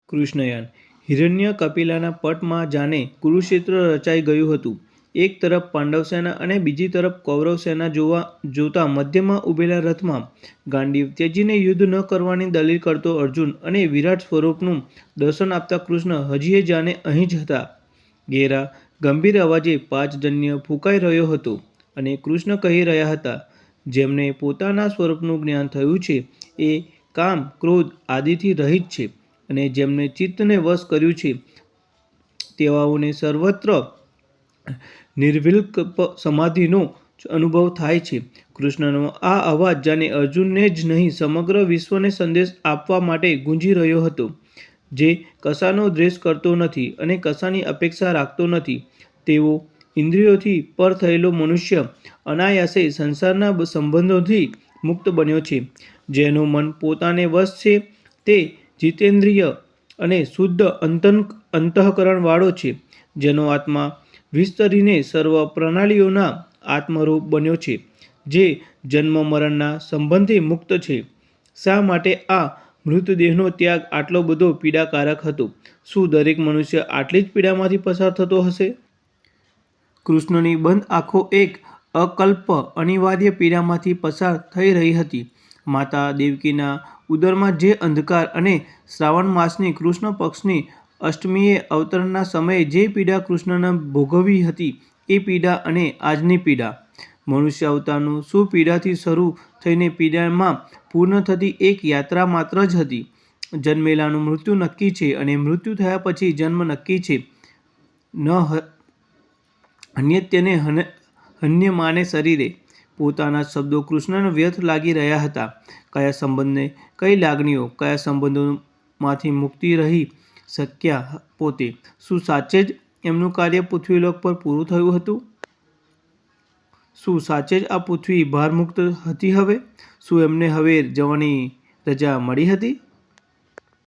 કૃષ્ણયાન હિરણ્ય કપિલાના પટમાં જાણે કુરુક્ષેત્ર રચાઈ ગયું હતું. એક તરફ પાંડવ સેના અને બીજી તરફ કૌરવ સેના જોતા મધ્યમાં ઉભેલા રથમાં ગાંડીવ ત્યજીને યુદ્ધ ન કરવાની દલીલ કરતો અર્જુન અને વિરાટ સ્વરૂપનું દર્શન આપતા કૃષ્ણ હજીએ જાણે અહીં જ હતા. ઘેરા ગંભીર અવાજે પાંચજન્ય ફૂંકાઈ રહ્યો હતો અને કૃષ્ણ કહી રહ્યા હતા, જેમને પોતાના સ્વરૂપનું જ્ઞાન થયું છે એ કામ ક્રોધ આદિથી રહિત છે અને જેમને ચિત્તને વશ કર્યું છે તેવાઓને સર્વત્ર નિર્વિકલ્પ સમાધિનો અનુભવ થાય છે. કૃષ્ણનો આ અવાજ જાણે અર્જુનને જ નહીં સમગ્ર વિશ્વને સંદેશ આપવા માટે ગુંજી રહ્યો હતો. જે કશાનો દ્વેષ કરતો નથી અને કશાની અપેક્ષા રાખતો નથી તેવો ઇન્દ્રિયોથી પર થયેલો મનુષ્ય અનાયાસે સંસારના સંબંધોથી મુક્ત બન્યો છે. જેનું મન પોતાને વશ છે તે જીતેન્દ્રિય અને શુદ્ધ અંતઃકરણવાળો છે. જેનો આત્મા વિસ્તરીને સર્વ પ્રણાલીઓના આત્મરૂપ બન્યો છે. જે જન્મ મરણના સંબંધથી મુક્ત છે. શા માટે આ મૃતદેહનો ત્યાગ આટલો બધો પીડાકારક હતો? શું દરેક મનુષ્ય આટલી જ પીડામાંથી પસાર થતો હશે? કૃષ્ણની બંધ આંખો એક અકલ્પ અનિવાર્ય પીડામાંથી પસાર થઈ રહી હતી. માતા દેવકીના ઉદરમાં જે અંધકાર અને શ્રાવણ માસની કૃષ્ણ પક્ષની અષ્ટમીએ અવતરણના સમયે જે પીડા કૃષ્ણને ભોગવી હતી એ પીડા અને આજની પીડા. મનુષ્ય અવતારનું સુપીડાથી શરૂ થઈને પીડામાં પૂર્ણ થતી એક યાત્રા માત્ર જ હતી. જન્મેલાનું મૃત્યુ નક્કી છે અને મૃત્યુ થયા પછી જન્મ નક્કી છે. ન હન્યત્યને હન્યમાને શરીરે. પોતાના શબ્દો કૃષ્ણને વ્યર્થ લાગી રહ્યા હતા. કયા સંબંધને, કઈ લાગણીઓ, કયા સંબંધોમાંથી મુક્તિ રહી શક્યા પોતે? શું સાચે જ એમનું કાર્ય પૃથ્વીલોક પર પૂરું થયું હતું? શું સાચે જ આ પૃથ્વી ભારમુક્ત હતી હવે? શું એમને હવે જવાની રજા મળી હતી?